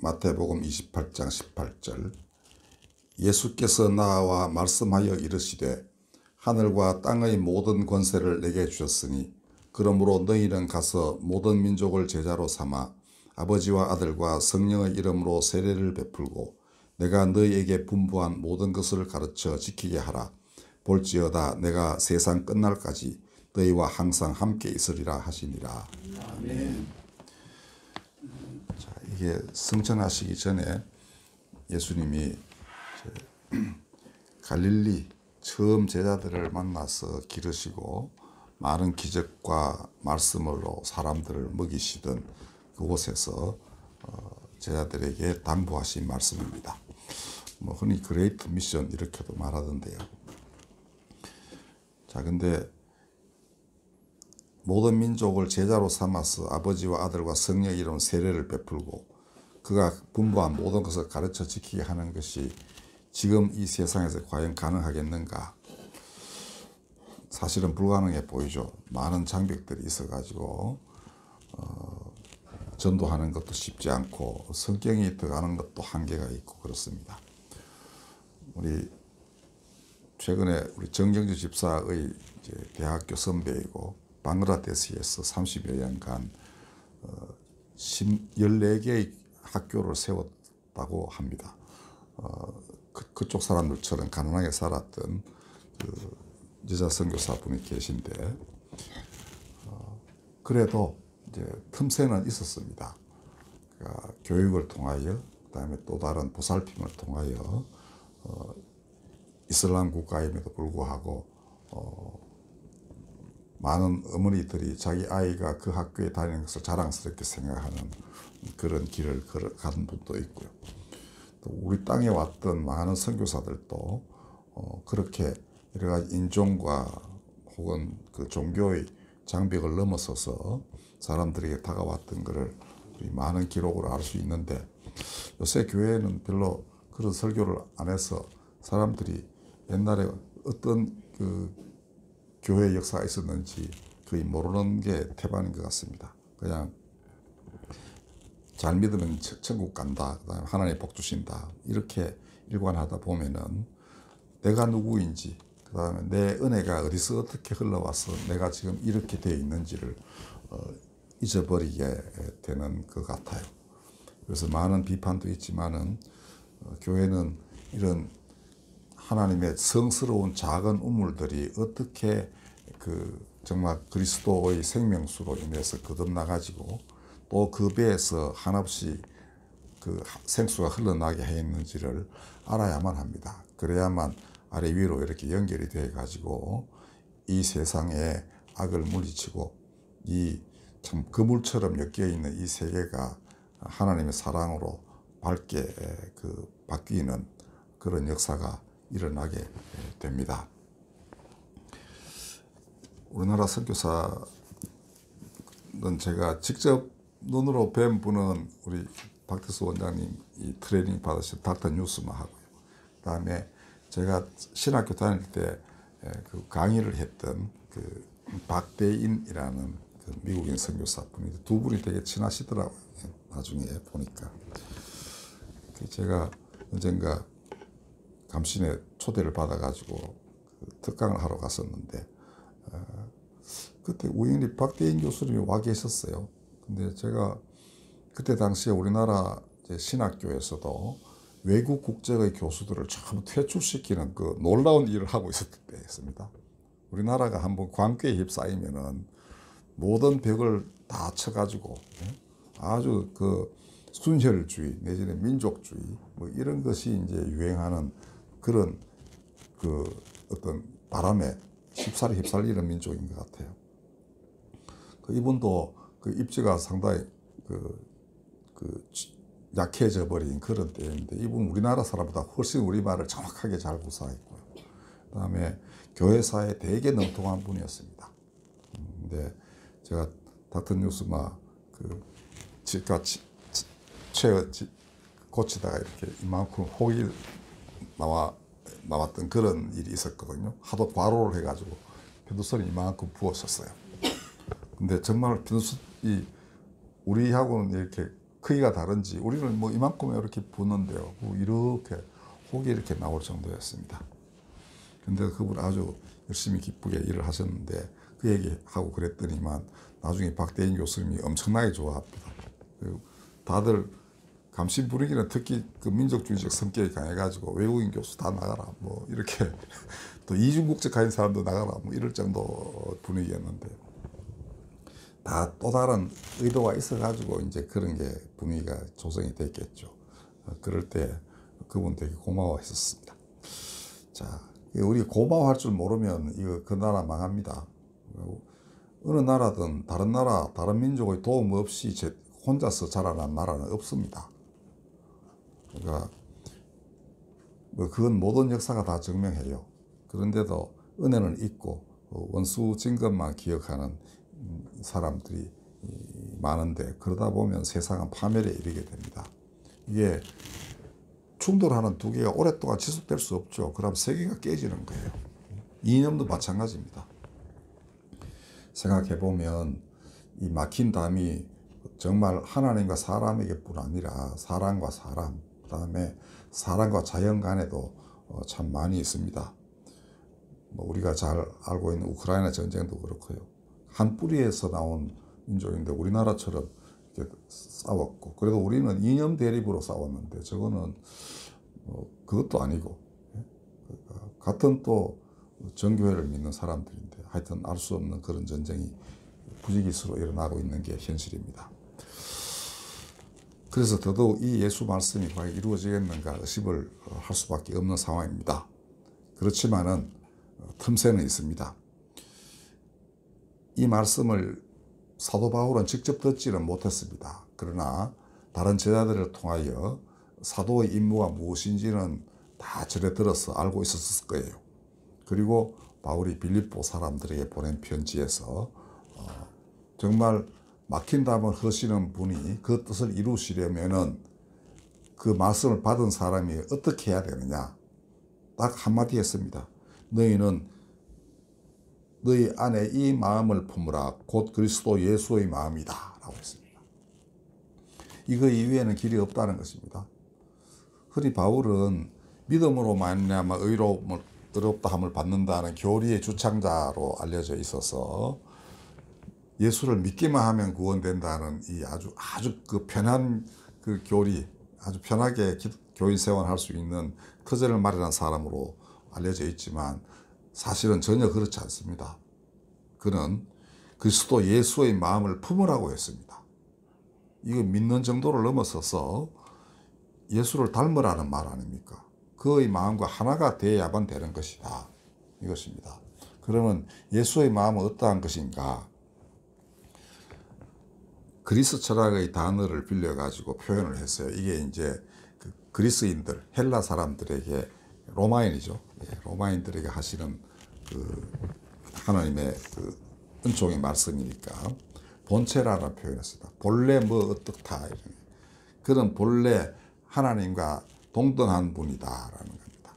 마태복음 28장 18절. 예수께서 나와 말씀하여 이르시되 하늘과 땅의 모든 권세를 내게 주셨으니 그러므로 너희는 가서 모든 민족을 제자로 삼아 아버지와 아들과 성령의 이름으로 세례를 베풀고 내가 너희에게 분부한 모든 것을 가르쳐 지키게 하라. 볼지어다 내가 세상 끝날까지 너희와 항상 함께 있으리라 하시니라. 아멘. 자, 이게 승천하시기 전에 예수님이 갈릴리 처음 제자들을 만나서 기르시고 많은 기적과 말씀으로 사람들을 먹이시던 그곳에서 제자들에게 당부하신 말씀입니다. 뭐 흔히 그레이트 미션 이렇게도 말하던데요. 자, 근데 모든 민족을 제자로 삼아서 아버지와 아들과 성령의 이름 세례를 베풀고 그가 분부한 모든 것을 가르쳐 지키게 하는 것이 지금 이 세상에서 과연 가능하겠는가? 사실은 불가능해 보이죠. 많은 장벽들이 있어가지고 전도하는 것도 쉽지 않고 성경이 들어가는 것도 한계가 있고 그렇습니다. 우리 최근에 우리 정경주 집사의 이제 대학교 선배이고 방글라데시에서 30여 년간 14개의 학교를 세웠다고 합니다. 그쪽 사람들처럼 가난하게 살았던 그 여자 선교사분이 계신데 그래도 이제 틈새는 있었습니다. 그러니까 교육을 통하여 그다음에 또 다른 보살핌을 통하여 이슬람 국가임에도 불구하고 많은 어머니들이 자기 아이가 그 학교에 다니는 것을 자랑스럽게 생각하는 그런 길을 가는 분도 있고요. 또 우리 땅에 왔던 많은 선교사들도 그렇게 여러 가지 인종과 혹은 그 종교의 장벽을 넘어서서 사람들에게 다가왔던 것을 우리 많은 기록으로 알 수 있는데 요새 교회는 별로 그런 설교를 안 해서 사람들이 옛날에 어떤 그 교회 역사가 있었는지 거의 모르는 게 태반인 것 같습니다. 그냥 잘 믿으면 천국 간다, 그다음에 하나님 복 주신다 이렇게 일관하다 보면은 내가 누구인지 그다음에 내 은혜가 어디서 어떻게 흘러와서 내가 지금 이렇게 되어 있는지를 잊어버리게 되는 것 같아요. 그래서 많은 비판도 있지만은 교회는 이런 하나님의 성스러운 작은 우물들이 어떻게 그 정말 그리스도의 생명수로 인해서 거듭나가지고 또 그 배에서 한없이 그 생수가 흘러나게 해 있는지를 알아야만 합니다. 그래야만 아래 위로 이렇게 연결이 돼 가지고 이 세상의 악을 물리치고 이 참 그물처럼 엮여 있는 이 세계가 하나님의 사랑으로 밝게 그 바뀌는 그런 역사가 일어나게 됩니다. 우리나라 선교사는 제가 직접 눈으로 뵌 분은 우리 박태수 원장님 이 트레이닝 받으신 닥터 뉴스만 하고요. 그다음에 제가 신학교 다닐 때 그 강의를 했던 그 박대인이라는 그 미국인 선교사분이 두 분이 되게 친하시더라고요. 나중에 보니까 제가 언젠가 감신에 초대를 받아가지고 그 특강을 하러 갔었는데 그때 우연히 박대인 교수님이 와 계셨어요. 근데 제가 그때 당시에 우리나라 신학교에서도 외국 국적의 교수들을 전부 퇴출시키는 그 놀라운 일을 하고 있었을 때였습니다. 우리나라가 한번 관계에 휩싸이면은 모든 벽을 다 쳐가지고 아주 그 순혈주의 내지는 민족주의 뭐 이런 것이 이제 유행하는 그런 그 어떤 바람에 쉽사리 휩쓸리는 민족인 것 같아요. 그 이분도 그 입지가 상당히 그 약해져 버린 그런 때인데 이분 우리나라 사람보다 훨씬 우리말을 정확하게 잘 구사했고요. 그다음에 교회사에 되게 능통한 분이었습니다. 근데 제가 닥터 뉴스마 그 치과 고치다가 이렇게 이만큼 혹이 나왔던 그런 일이 있었거든요. 하도 과로를 해가지고 편도선이 이만큼 부었었어요. 근데 정말 편도선이 우리하고는 이렇게 크기가 다른지 우리는 뭐 이만큼 이렇게 붓는데요. 뭐 이렇게 혹이 이렇게 나올 정도였습니다. 근데 그분 아주 열심히 기쁘게 일을 하셨는데 그 얘기하고 그랬더니만 나중에 박대인 교수님이 엄청나게 좋아합니다. 다들 감시 분위기는 특히 그 민족주의적 성격이 강해가지고 외국인 교수 다 나가라 뭐 이렇게 또 이중국적 가진 사람도 나가라 뭐 이럴 정도 분위기였는데 다 또 다른 의도가 있어가지고 이제 그런 게 분위기가 조성이 됐겠죠. 그럴 때 그분 되게 고마워했었습니다. 자, 우리 고마워할 줄 모르면 이거 그 나라 망합니다. 어느 나라든 다른 나라, 다른 민족의 도움 없이 혼자서 자라난 나라는 없습니다. 그러니까 뭐 그건 모든 역사가 다 증명해요. 그런데도 은혜는 있고 원수 진 것만 기억하는 사람들이 많은데 그러다 보면 세상은 파멸에 이르게 됩니다. 이게 충돌하는 두 개가 오랫동안 지속될 수 없죠. 그럼 세계가 깨지는 거예요. 이념도 마찬가지입니다. 생각해보면 이 막힌 담이 정말 하나님과 사람에게뿐 아니라 사람과 사람, 그 다음에 사람과 자연 간에도 참 많이 있습니다. 뭐 우리가 잘 알고 있는 우크라이나 전쟁도 그렇고요. 한 뿌리에서 나온 민족인데 우리나라처럼 이렇게 싸웠고 그래도 우리는 이념 대립으로 싸웠는데 저거는 그것도 아니고 같은 또 정교회를 믿는 사람들인데 하여튼 알 수 없는 그런 전쟁이 부지기수로 일어나고 있는 게 현실입니다. 그래서 더더욱 이 예수 말씀이 과연 이루어지겠는가 의심을 할 수밖에 없는 상황입니다. 그렇지만은 틈새는 있습니다. 이 말씀을 사도 바울은 직접 듣지는 못했습니다. 그러나 다른 제자들을 통하여 사도의 임무가 무엇인지는 다 전해 들어서 알고 있었을 거예요. 그리고 바울이 빌립보 사람들에게 보낸 편지에서 정말 막힌 담을 허시는 분이 그 뜻을 이루시려면은 그 말씀을 받은 사람이 어떻게 해야 되느냐 딱 한마디 했습니다. 너희는 너희 안에 이 마음을 품으라 곧 그리스도 예수의 마음이다 라고 했습니다. 이거 이외에는 길이 없다는 것입니다. 흔히 바울은 믿음으로 말미암아 의롭다함을 받는다는 교리의 주창자로 알려져 있어서 예수를 믿기만 하면 구원된다는 이 아주 그 편한 그 교리, 아주 편하게 교인 생활할 수 있는 터전을 마련한 사람으로 알려져 있지만 사실은 전혀 그렇지 않습니다. 그는 그리스도 예수의 마음을 품으라고 했습니다. 이거 믿는 정도를 넘어서서 예수를 닮으라는 말 아닙니까? 그의 마음과 하나가 되어야만 되는 것이다. 이것입니다. 그러면 예수의 마음은 어떠한 것인가? 그리스 철학의 단어를 빌려가지고 표현을 했어요. 이게 이제 그 그리스인들, 헬라 사람들에게 로마인이죠. 로마인들에게 하시는 그 하나님의 그 은총의 말씀이니까 본체라는 표현했습니다. 본래 뭐 어떻다 이런 그런 본래 하나님과 동등한 분이다라는 겁니다.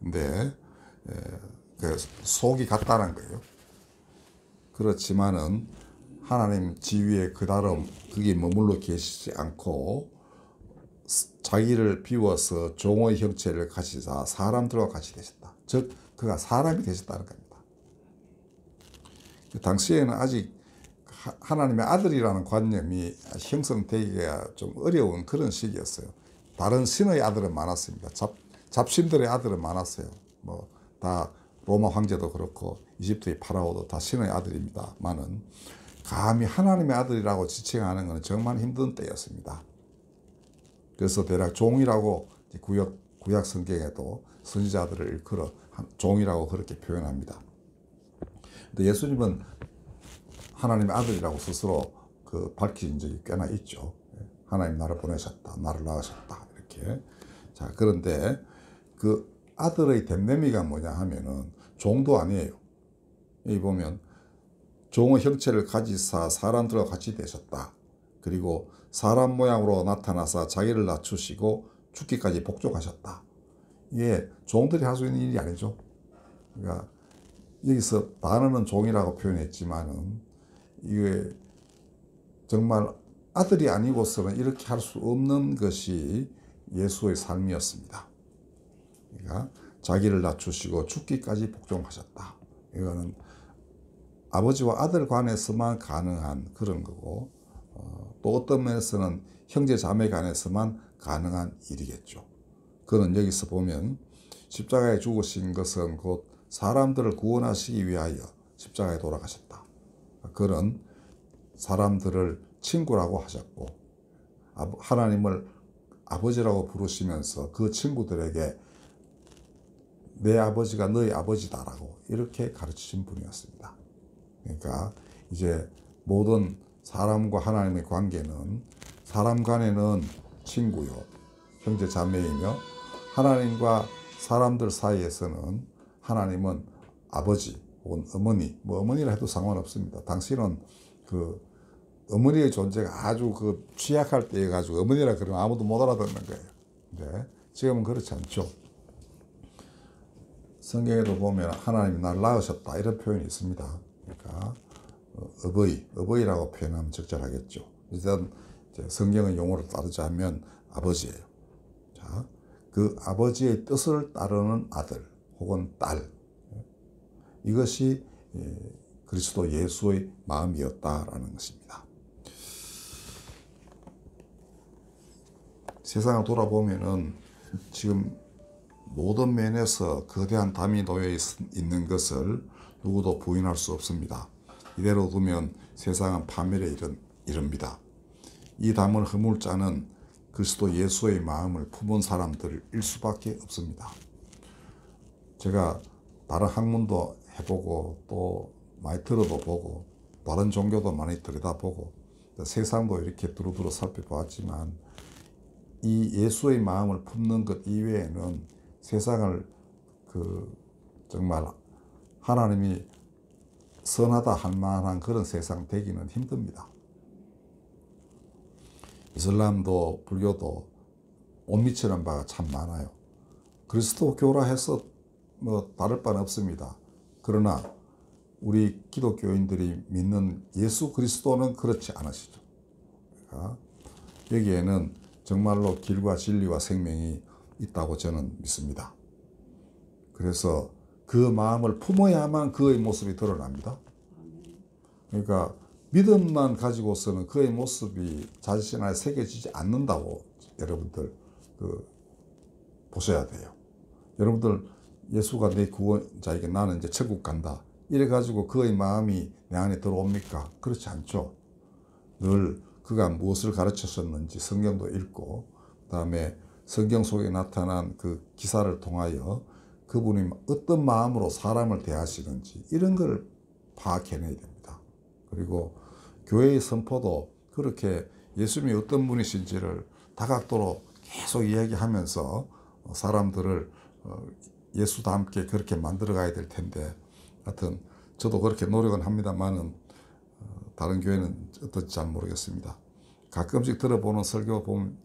근데 그 속이 같다는 거예요. 그렇지만은 하나님 지위에 그다름 거기 머물러 계시지 않고 자기를 비워서 종의 형체를 가지사 사람들과 같이 되셨다. 즉 그가 사람이 되셨다는 겁니다. 그 당시에는 아직 하나님의 아들이라는 관념이 형성되기가 좀 어려운 그런 시기였어요. 다른 신의 아들은 많았습니다. 잡신들의 아들은 많았어요. 뭐 다 로마 황제도 그렇고 이집트의 파라오도 다 신의 아들입니다만은 감히 하나님의 아들이라고 지칭하는 것은 정말 힘든 때였습니다. 그래서 대략 종이라고 구약 성경에도 선지자들을 일컬어 종이라고 그렇게 표현합니다. 근데 예수님은 하나님의 아들이라고 스스로 밝힌 적이 꽤나 있죠. 하나님 나를 보내셨다, 나를 낳으셨다 이렇게. 자, 그런데 그 아들의 됨됨이가 뭐냐 하면은 종도 아니에요. 여기 보면 종의 형체를 가지사 사람들과 같이 되셨다. 그리고 사람 모양으로 나타나사 자기를 낮추시고 죽기까지 복종하셨다. 이게 종들이 할 수 있는 일이 아니죠. 그러니까 여기서 단어는 종이라고 표현했지만은 이게 정말 아들이 아니고서는 이렇게 할 수 없는 것이 예수의 삶이었습니다. 그러니까 자기를 낮추시고 죽기까지 복종하셨다. 이거는 아버지와 아들 간에서만 가능한 그런 거고, 또 어떤 면에서는 형제 자매 간에서만 가능한 일이겠죠. 그는 여기서 보면 십자가에 죽으신 것은 곧 사람들을 구원하시기 위하여 십자가에 돌아가셨다. 그는 사람들을 친구라고 하셨고 하나님을 아버지라고 부르시면서 그 친구들에게 내 아버지가 너희 아버지다라고 이렇게 가르치신 분이었습니다. 그러니까 이제 모든 사람과 하나님의 관계는 사람 간에는 친구요, 형제 자매이며 하나님과 사람들 사이에서는 하나님은 아버지 혹은 어머니, 뭐 어머니라 해도 상관없습니다. 당신은 그 어머니의 존재가 아주 그 취약할 때 가지고 어머니라 그러면 아무도 못 알아듣는 거예요. 근데 지금은 그렇지 않죠. 성경에도 보면 하나님이 나를 낳으셨다 이런 표현이 있습니다. 그러니까 어버이라고 표현하면 적절하겠죠. 일단 성경의 용어를 따르자면 아버지예요. 자, 그 아버지의 뜻을 따르는 아들 혹은 딸, 이것이 그리스도 예수의 마음이었다라는 것입니다. 세상을 돌아보면은 지금 모든 면에서 거대한 담이 놓여 있는 것을 누구도 부인할 수 없습니다. 이대로 두면 세상은 파멸에 이릅니다. 이 담을 허물 자는 그리스도 예수의 마음을 품은 사람들일 수밖에 없습니다. 제가 다른 학문도 해보고 또 많이 들어도 보고 다른 종교도 많이 들여다보고 세상도 이렇게 두루두루 살펴보았지만 이 예수의 마음을 품는 것 이외에는 세상을 정말 하나님이 선하다 할 만한 그런 세상 되기는 힘듭니다. 이슬람도 불교도 옴니처럼 바가 참 많아요. 그리스도교라 해서 뭐 다를 바는 없습니다. 그러나 우리 기독교인들이 믿는 예수 그리스도는 그렇지 않으시죠. 그러니까 여기에는 정말로 길과 진리와 생명이 있다고 저는 믿습니다. 그래서 그 마음을 품어야만 그의 모습이 드러납니다. 그러니까 믿음만 가지고서는 그의 모습이 자신 안에 새겨지지 않는다고 여러분들 보셔야 돼요. 여러분들 예수가 내 구원자에게 나는 이제 천국 간다 이래 가지고 그의 마음이 내 안에 들어옵니까? 그렇지 않죠. 늘 그가 무엇을 가르쳤었는지 성경도 읽고 그다음에 성경 속에 나타난 그 기사를 통하여 그분이 어떤 마음으로 사람을 대하시는지 이런 걸 파악해내야 됩니다. 그리고 교회의 선포도 그렇게 예수님이 어떤 분이신지를 다각도로 계속 이야기하면서 사람들을 예수와 함께 그렇게 만들어 가야 될 텐데, 하여튼 저도 그렇게 노력은 합니다만은 다른 교회는 어떨지 잘 모르겠습니다. 가끔씩 들어보는 설교 보면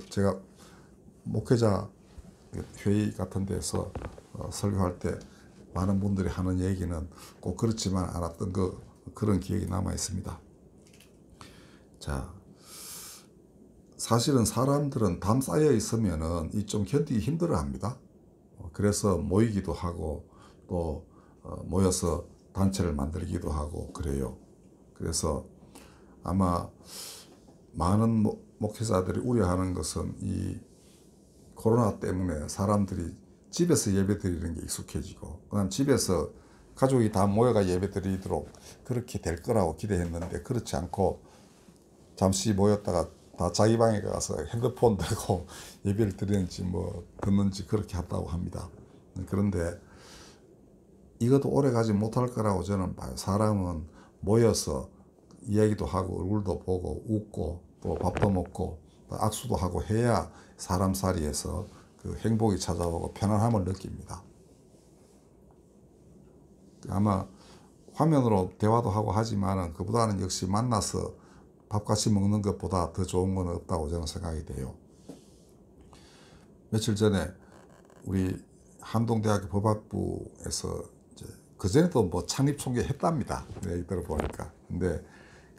제가 목회자 회의 같은 데서 설교할 때 많은 분들이 하는 얘기는 꼭 그렇지만 않았던 그런 기억이 남아 있습니다. 자, 사실은 사람들은 담 쌓여 있으면은 이 좀 견디기 힘들어 합니다. 그래서 모이기도 하고 또 모여서 단체를 만들기도 하고 그래요. 그래서 아마 많은 목회자들이 우려하는 것은 이 코로나 때문에 사람들이 집에서 예배 드리는 게 익숙해지고 그다음 집에서 가족이 다 모여가 예배 드리도록 그렇게 될 거라고 기대했는데 그렇지 않고 잠시 모였다가 다 자기 방에 가서 핸드폰 들고 예배를 드리는지 뭐 듣는지 그렇게 한다고 합니다. 그런데 이것도 오래 가지 못할 거라고 저는 봐요. 사람은 모여서 이야기도 하고 얼굴도 보고 웃고 또 밥도 먹고 또 악수도 하고 해야 사람 사이에서 그 행복이 찾아오고 편안함을 느낍니다. 아마 화면으로 대화도 하고 하지만은 그보다는 역시 만나서 밥 같이 먹는 것보다 더 좋은 건 없다고 저는 생각이 돼요. 며칠 전에 우리 한동대학교 법학부에서 그전에도 뭐 창립총회 했답니다. 얘기 들어보니까. 근데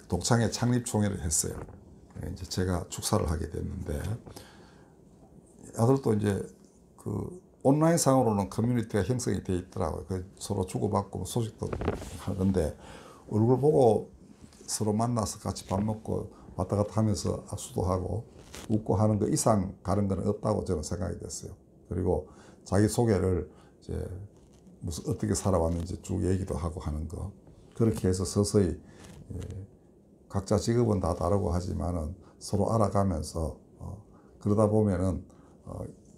동창회 창립총회를 했어요. 이제 제가 축사를 하게 됐는데, 아들도 이제 그 온라인 상으로는 커뮤니티가 형성이 돼 있더라고요. 서로 주고받고 소식도 하는데, 얼굴 보고 서로 만나서 같이 밥 먹고 왔다 갔다 하면서 악수도 하고 웃고 하는 거 이상 다른 건 없다고 저는 생각이 됐어요. 그리고 자기 소개를 이제 무슨 어떻게 살아왔는지 쭉 얘기도 하고 하는 거, 그렇게 해서 서서히 각자 직업은 다 다르고 하지만은 서로 알아가면서 그러다 보면은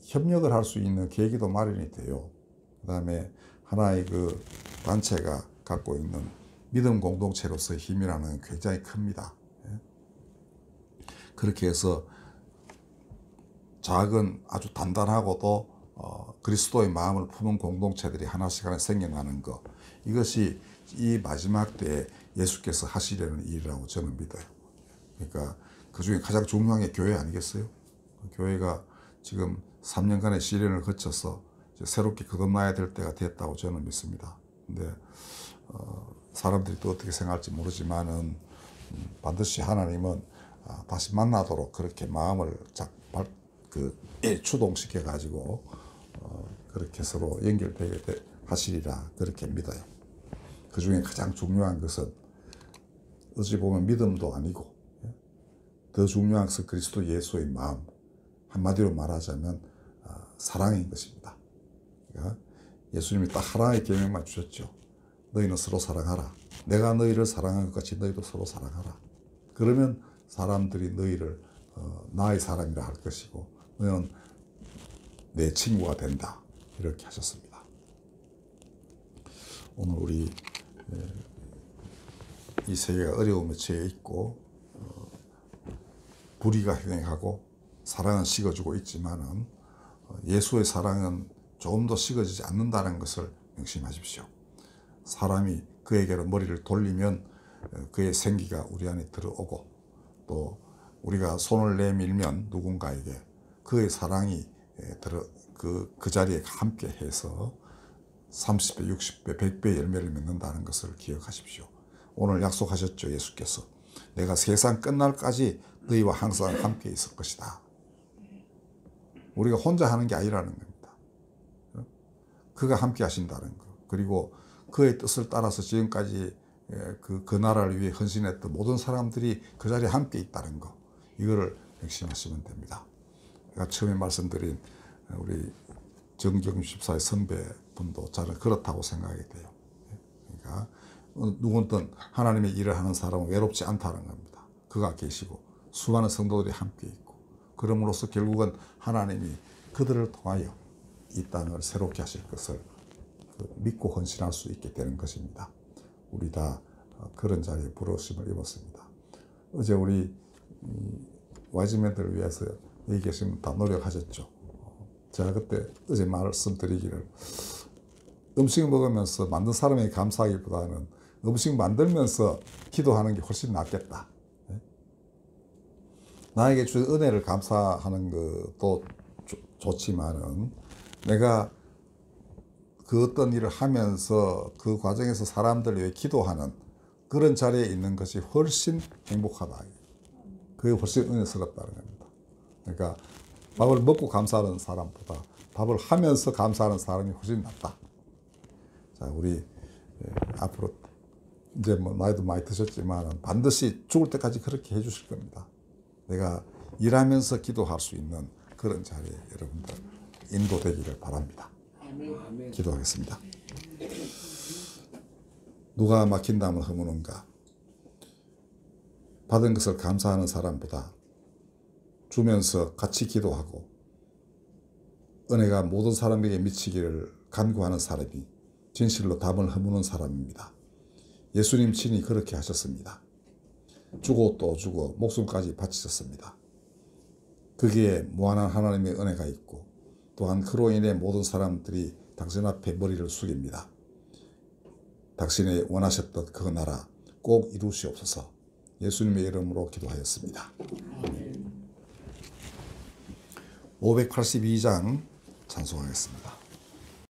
협력을 할 수 있는 계기도 마련이 돼요. 그다음에 하나의 그 단체가 갖고 있는 믿음 공동체로서의 힘이라는 게 굉장히 큽니다. 그렇게 해서 작은 아주 단단하고도 그리스도의 마음을 품은 공동체들이 하나씩 생겨나는 것, 이것이 이 마지막 때에 예수께서 하시려는 일이라고 저는 믿어요. 그러니까 그 중에 가장 중요한 게 교회 아니겠어요? 교회가 지금 3년간의 시련을 거쳐서 이제 새롭게 거듭나야 될 때가 됐다고 저는 믿습니다. 근데 사람들이 또 어떻게 생각할지 모르지만은 반드시 하나님은 다시 만나도록 그렇게 마음을 추동시켜 가지고 그렇게 서로 연결되게 하시리라 그렇게 믿어요. 그 중에 가장 중요한 것은 어찌 보면 믿음도 아니고 더 중요한 것은 그리스도 예수의 마음, 한마디로 말하자면 사랑인 것입니다. 그러니까 예수님이 딱 하나의 계명만 주셨죠. 너희는 서로 사랑하라. 내가 너희를 사랑한 것 같이 너희도 서로 사랑하라. 그러면 사람들이 너희를 나의 사람이라 할 것이고 너는 내 친구가 된다. 이렇게 하셨습니다. 오늘 우리 이 세계가 어려움에 처해 있고 불의가 횡행하고 사랑은 식어지고 있지만은 예수의 사랑은 조금 더 식어지지 않는다는 것을 명심하십시오. 사람이 그에게로 머리를 돌리면 그의 생기가 우리 안에 들어오고, 또 우리가 손을 내밀면 누군가에게 그의 사랑이 그 자리에 함께 해서 30배, 60배, 100배 열매를 맺는다는 것을 기억하십시오. 오늘 약속하셨죠, 예수께서. 내가 세상 끝날까지 너희와 항상 함께 있을 것이다. 우리가 혼자 하는 게 아니라는 겁니다. 그가 함께 하신다는 거. 그리고 그의 뜻을 따라서 지금까지 그 나라를 위해 헌신했던 모든 사람들이 그 자리에 함께 있다는 거. 이거를 명심하시면 됩니다. 제가 처음에 말씀드린 우리 정경 집사의 선배분도 저는 그렇다고 생각이 돼요. 그러니까 누구든 하나님의 일을 하는 사람은 외롭지 않다는 겁니다. 그가 계시고 수많은 성도들이 함께 있고, 그럼으로써 결국은 하나님이 그들을 통하여 이 땅을 새롭게 하실 것을 믿고 헌신할 수 있게 되는 것입니다. 우리 다 그런 자리에 부르심을 입었습니다. 어제 우리 와이즈맨들을 위해서 여기 계신 분 다 노력하셨죠. 제가 그때 어제 말씀드리기를, 음식 먹으면서 만든 사람에게 감사하기보다는 음식 만들면서 기도하는 게 훨씬 낫겠다. 나에게 주신 은혜를 감사하는 것도 좋지만은 내가 그 어떤 일을 하면서 그 과정에서 사람들을 위해 기도하는 그런 자리에 있는 것이 훨씬 행복하다. 그게 훨씬 은혜스럽다는 겁니다. 그러니까 밥을 먹고 감사하는 사람보다 밥을 하면서 감사하는 사람이 훨씬 낫다. 자, 우리 앞으로 이제 뭐 나이도 많이 드셨지만 반드시 죽을 때까지 그렇게 해주실 겁니다. 내가 일하면서 기도할 수 있는 그런 자리에 여러분들 인도되기를 바랍니다. 기도하겠습니다. 누가 막힌다면 허무는가? 받은 것을 감사하는 사람보다 주면서 같이 기도하고 은혜가 모든 사람에게 미치기를 간구하는 사람이 진실로 답을 허무는 사람입니다. 예수님 친히 그렇게 하셨습니다. 주고 또 주고 목숨까지 바치셨습니다. 거기에 무한한 하나님의 은혜가 있고 또한 그로 인해 모든 사람들이 당신 앞에 머리를 숙입니다. 당신이 원하셨던 그 나라 꼭 이루시옵소서. 예수님의 이름으로 기도하였습니다. 582장 찬송하겠습니다.